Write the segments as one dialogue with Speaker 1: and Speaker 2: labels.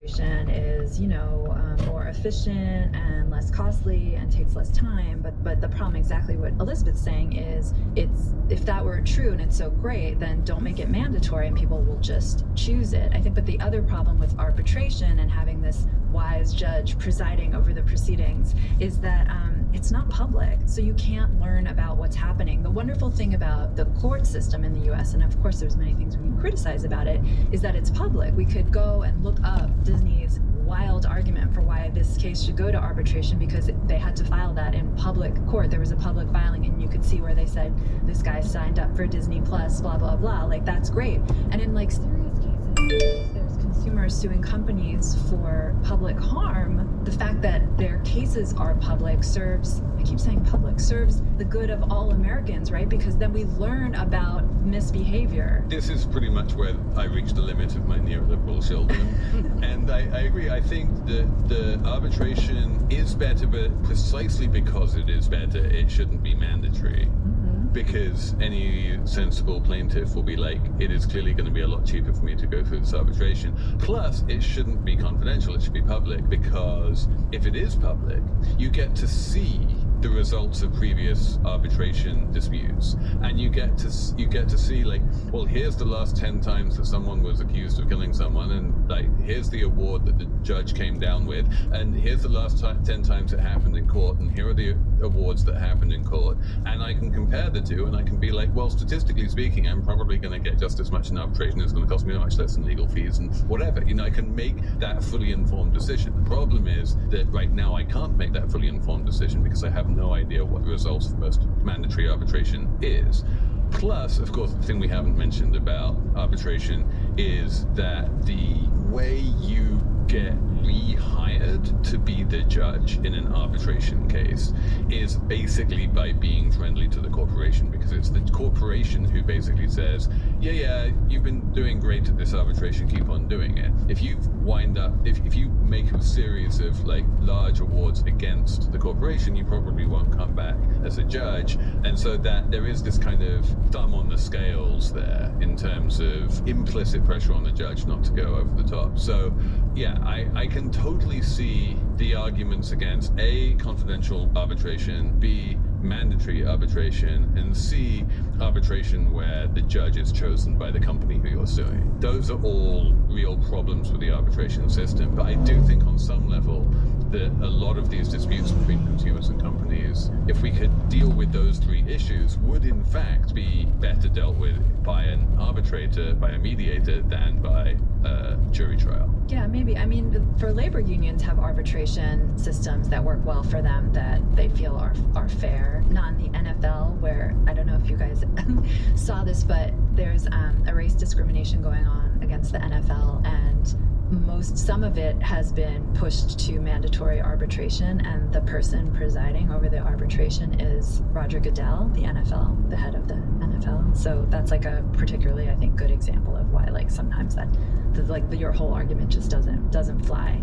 Speaker 1: Is, more efficient and less costly and takes less time. But the problem, exactly what Elizabeth's saying, is if that were true and it's so great, then don't make it mandatory and people will just choose it. I think that the other problem with arbitration and having this wise judge presiding over the proceedings is that it's not public, so you can't learn about what's happening. The wonderful thing about the court system in the US, and of course there's many things we can criticize about it, is that it's public. We could go and look up Disney's wild argument for why this case should go to arbitration, because they had to file that in public court. There was a public filing and you could see where they said this guy signed up for Disney Plus, blah blah blah. Like, that's great. And in like serious cases, there's consumers suing companies for public harm. The fact that their cases are public serves, I keep saying public, serves the good of all Americans, right? Because then we learn about misbehavior.
Speaker 2: This is pretty much where I reached the limit of my neoliberal children. And I agree. I think that the arbitration is better, but precisely because it is better, it shouldn't be mandatory. Because any sensible plaintiff will be like, it is clearly going to be a lot cheaper for me to go through this arbitration. Plus, it shouldn't be confidential, it should be public, because if it is public, you get to see the results of previous arbitration disputes, and you get to see, like, well, here's the last 10 times that someone was accused of killing someone, and like, here's the award that the judge came down with, and here's the last 10 times it happened in court, and here are the awards that happened in court, and I can compare the two, and I can be like, well, statistically speaking, I'm probably going to get just as much in arbitration. It's going to cost me much less in legal fees and whatever. I can make that fully informed decision. The problem is that right now I can't make that fully informed decision because I have no idea what the results of most mandatory arbitration is. Plus, of course, the thing we haven't mentioned about arbitration is that the way you get rehired to be the judge in an arbitration case is basically by being friendly to the corporation, because it's the corporation who basically says, yeah, you've been doing great at this arbitration, keep on doing it. If you make a series of like large awards against the corporation, you probably won't come back as a judge. And so that there is this kind of thumb on the scales there in terms of implicit pressure on the judge not to go over the top. So yeah, I can totally see the arguments against A, confidential arbitration, B, mandatory arbitration, and C, arbitration where the judge is chosen by the company who you're suing. Those are all real problems with the arbitration system, but I do think on some level that a lot of these disputes between consumers and companies, if we could deal with those three issues, would in fact be better dealt with by an arbitrator, by a mediator, than by a jury trial.
Speaker 1: Yeah, maybe. I mean, for labor unions have arbitration systems that work well for them, that they feel are fair. Not in the NFL, where, I don't know if you guys saw this, but there's a race discrimination going on against the NFL, and some of it has been pushed to mandatory arbitration, and the person presiding over the arbitration is Roger Goodell, the head of the NFL. So that's like a particularly, I think, good example of why, like, sometimes your whole argument just doesn't fly.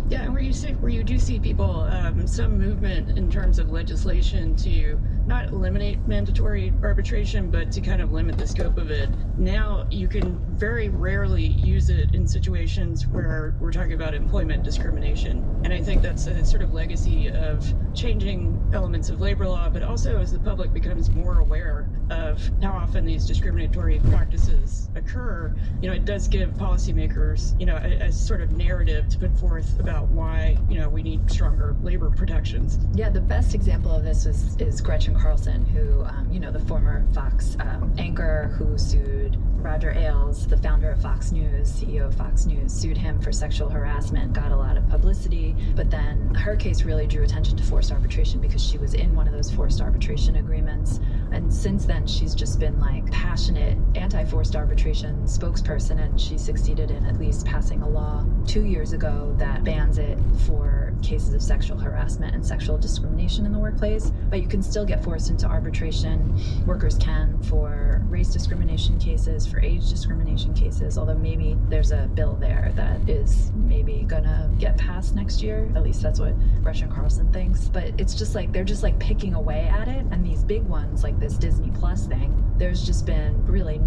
Speaker 3: Yeah, where you do see people, some movement in terms of legislation to not eliminate mandatory arbitration, but to kind of limit the scope of it. Now you can very rarely use it in situations where we're talking about employment discrimination. And I think that's a sort of legacy of changing elements of labor law, but also as the public becomes more aware of how often these discriminatory practices occur, it does give policymakers, a sort of narrative to put forth about why, we need stronger labor protections.
Speaker 1: Yeah, the best example of this is Gretchen Carlson, who, the former Fox anchor who sued Roger Ailes, the founder of Fox News, CEO of Fox News, sued him for sexual harassment, got a lot of publicity, but then her case really drew attention to forced arbitration because she was in one of those forced arbitration agreements. And since then, she's just been like passionate anti-forced arbitration spokesperson, and she succeeded in at least passing a law 2 years ago that bans it for cases of sexual harassment and sexual discrimination in the workplace. But you can still get forced into arbitration. Workers can for race discrimination cases, for age discrimination cases, although maybe there's a bill there that is maybe gonna get passed next year. At least that's what Gretchen Carlson thinks. But it's just like, they're just like picking away at it. And these big ones, like like this Disney Plus thing, there's just been really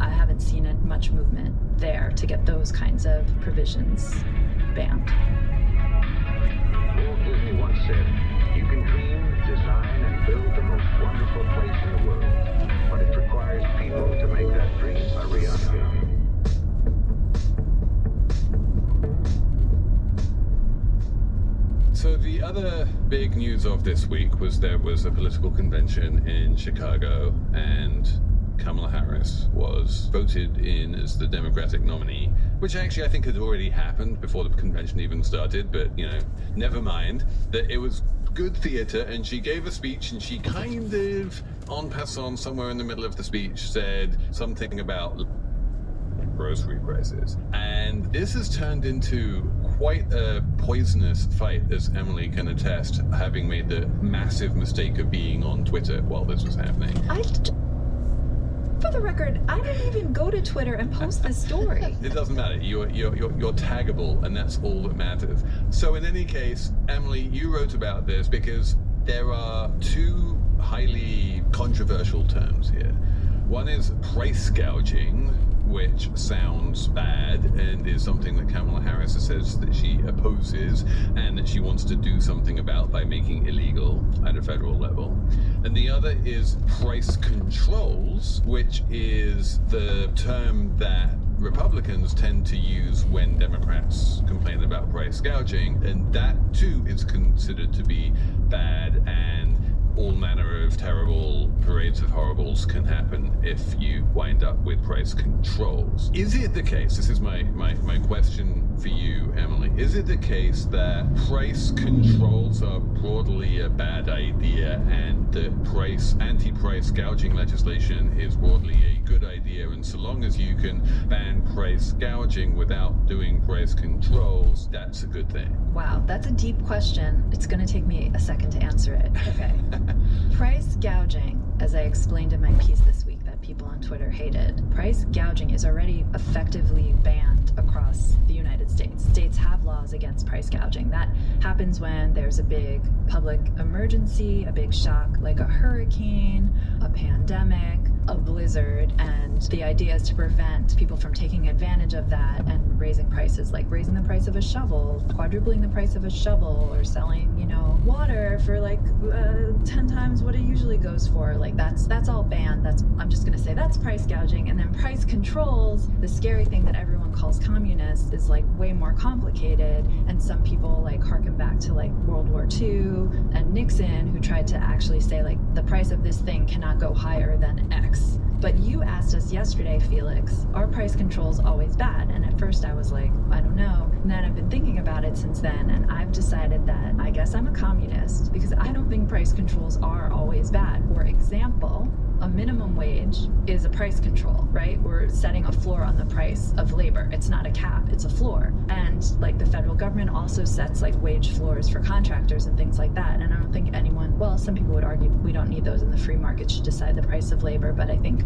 Speaker 1: I haven't seen much movement there to get those kinds of provisions banned.
Speaker 4: Walt Disney once said, "You can dream, design, and build the most wonderful place in the world, but it requires people to make that dream a reality."
Speaker 2: So the other big news of this week was there was a political convention in Chicago, and Kamala Harris was voted in as the Democratic nominee, which actually I think had already happened before the convention even started, but, never mind. That it was good theater, and she gave a speech, and she kind of, en passant, somewhere in the middle of the speech, said something about grocery prices. And this has turned into quite a poisonous fight, as Emily can attest, having made the massive mistake of being on Twitter while this was happening.
Speaker 1: For the record, I didn't even go to Twitter and post this story.
Speaker 2: It doesn't matter. You're taggable, and that's all that matters. So in any case, Emily, you wrote about this because there are two highly controversial terms here. One is price gouging, which sounds bad and is something that Kamala Harris says that she opposes and that she wants to do something about by making illegal at a federal level. And the other is price controls, which is the term that Republicans tend to use when Democrats complain about price gouging, and that too is considered to be bad, and all manner of terrible parades of horribles can happen if you wind up with price controls. Is it the case, this is my question for you, Emily, is it the case that price controls are broadly a bad idea and that anti-price gouging legislation is broadly a good idea, and so long as you can ban price gouging without doing price controls, that's a good thing?
Speaker 1: Wow, that's a deep question. It's going to take me a second to answer it. Okay. Price gouging, as I explained in my piece this week that people on Twitter hated, price gouging is already effectively banned across the United States. States have laws against price gouging. That happens when there's a big public emergency, a big shock like a hurricane, a pandemic, a blizzard, and the idea is to prevent people from taking advantage of that and raising prices, like raising the price of a shovel, quadrupling the price of a shovel, or selling, water for like 10 times what it usually goes for. Like that's all banned. I'm just gonna say that's price gouging. And then price controls, the scary thing that everyone calls communist, is like way more complicated, and some people like harken back to like World War II and Nixon, who tried to actually say like the price of this thing cannot go higher than X. But you asked us yesterday, Felix, are price controls always bad? And at first I was like, I don't know. And then I've been thinking about it since then, and I've decided that I guess I'm a communist, because I don't think price controls are always bad. For example, a minimum wage is a price control, right? We're setting a floor on the price of labor. It's not a cap, it's a floor. And like the federal government also sets like wage floors for contractors and things like that. And I don't think some people would argue we don't need those, and the free market should decide the price of labor, but I think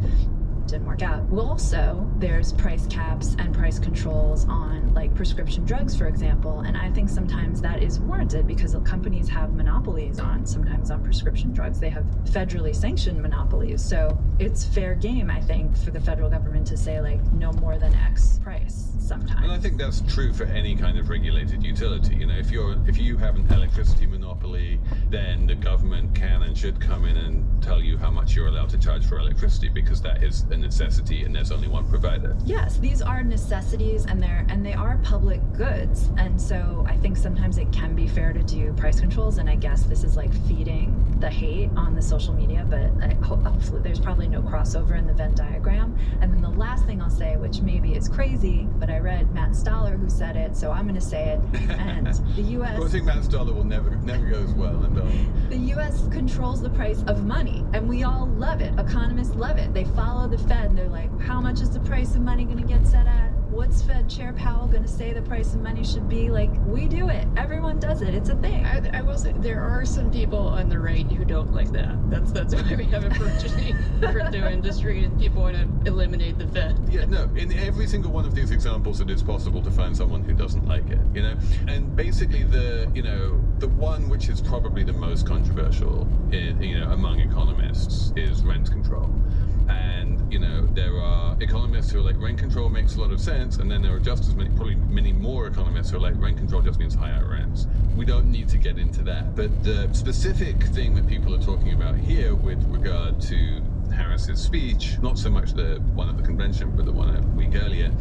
Speaker 1: didn't work out. Well, also, there's price caps and price controls on like prescription drugs, for example, and I think sometimes that is warranted because companies have monopolies sometimes on prescription drugs. They have federally sanctioned monopolies, so it's fair game, I think, for the federal government to say like no more than X price sometimes.
Speaker 2: And I think that's true for any kind of regulated utility. If you have an electricity monopoly, then the government can and should come in and tell you how much you're allowed to charge for electricity, because that is a necessity and there's only one provider.
Speaker 1: Yes, these are necessities, and they are public goods, and so I think sometimes it can be fair to do price controls, and I guess this is like feeding the hate on the social media, but hopefully there's probably no crossover in the Venn diagram. And then the last thing I'll say, which maybe is crazy, but I read Matt Stoller who said it, so I'm going to say it, and the U.S.
Speaker 2: I think Matt Stoller will never goes well, and
Speaker 1: the U.S. controls the price of money, and we all love it. Economists love it. They follow the Fed, and they're like, how much is the price of money going to get set at? what's Fed Chair Powell going to say the price of money should be? Like, we do it. Everyone does it. It's a thing.
Speaker 3: I will say there are some people on the right who don't like that. That's why we have a burgeoning crypto industry and people want to eliminate the Fed.
Speaker 2: Yeah, no, in every single one of these examples, it is possible to find someone who doesn't like it, you know? And basically the one which is probably the most controversial among economists is rent control. And, there are economists who are like, rent control makes a lot of sense, and then there are just as probably many more economists who are like, rent control just means higher rents. We don't need to get into that. But the specific thing that people are talking about here with regard to Harris's speech, not so much the one at the convention, but the one a week earlier,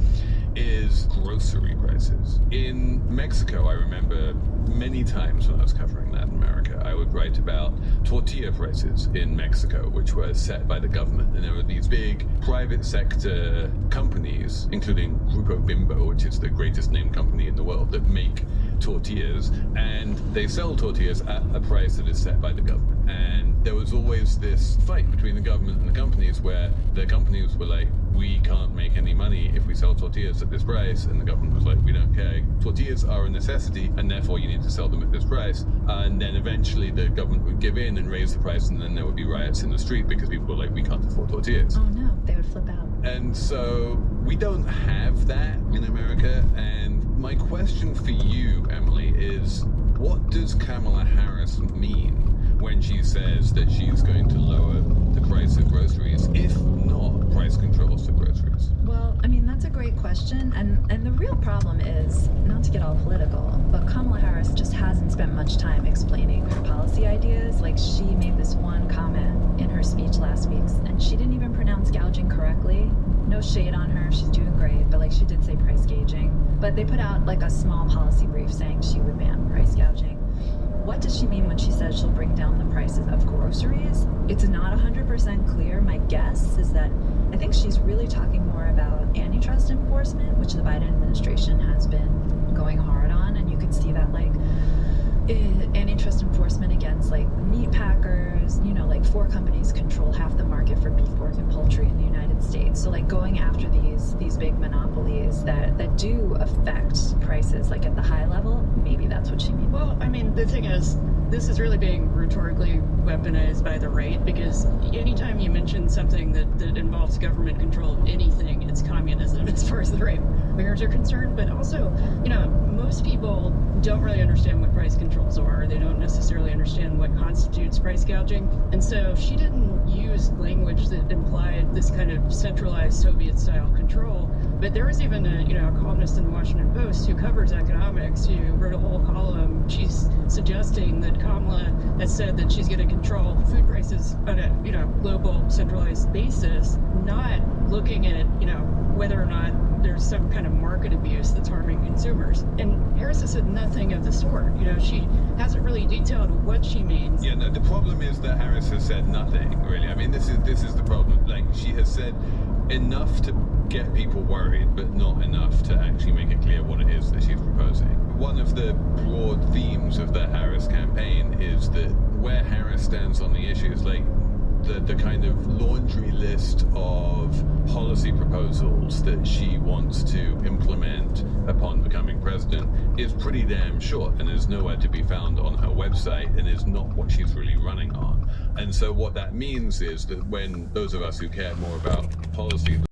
Speaker 2: is grocery prices. In Mexico, I remember many times when I was covering Latin America, I would write about tortilla prices in Mexico, which were set by the government. And there were these big private sector companies, including Grupo Bimbo, which is the greatest named company in the world, that make tortillas, and they sell tortillas at a price that is set by the government. And there was always this fight between the government and the companies where the companies were like, we can't make any money if we sell tortillas at this price, and the government was like, we don't care. Tortillas are a necessity, and therefore you need to sell them at this price. And then eventually the government would give in and raise the price, and then there would be riots in the street because people were like, we can't afford tortillas.
Speaker 1: Oh no, they would flip out.
Speaker 2: And so we don't have that in America. And my question for you, Emily, is what does Kamala Harris mean when she says that she's going to lower the price of groceries, if not price controls for groceries?
Speaker 1: Well, I mean, that's a great question. And the real problem is, not to get all political, but Kamala Harris just hasn't spent much time explaining her policy ideas. Like, she made this one comment in her speech last week, and she didn't even pronounce gouging correctly. No shade on her, she's doing great, but like, she did say price gauging. But they put out like a small policy brief saying she would ban price gouging. What does she mean when she says she'll bring down the prices of groceries? It's not 100% clear. My guess is that I think she's really talking more about antitrust enforcement, which the Biden administration has been going hard on, and you could see that like antitrust enforcement against like meat packers, like 4 companies control half the market for beef, pork, and poultry in the United States. So like going after these big monopolies that do affect prices like at the high level, maybe that's what she means.
Speaker 3: Well, I mean, the thing is, this is really being rhetorically weaponized by the right, because anytime you mention something that involves government control of anything, it's communism as far as the right wingers are concerned. But also, most people don't really understand what price controls are. They don't necessarily understand what constitutes price gouging. And so she didn't use language that implied this kind of centralized Soviet-style control. But there was even a columnist in the Washington Post who covers economics who wrote a whole column. She's suggesting that Kamala has said that she's going to control food prices on a global centralized basis, not looking at whether or not there's some kind of market abuse that's harming consumers. And Harris has said nothing of the sort. She hasn't really detailed what she means.
Speaker 2: Yeah, no, the problem is that Harris has said nothing, really. I mean, this is the problem. Like, she has said enough to get people worried, but not enough to actually make it clear what it is that she's proposing. One of the broad themes of the Harris campaign is that where Harris stands on the issue is like the kind of laundry list of policy proposals that she wants to implement upon becoming president is pretty damn short and is nowhere to be found on her website and is not what she's really running on. And so what that means is that when those of us who care more about policy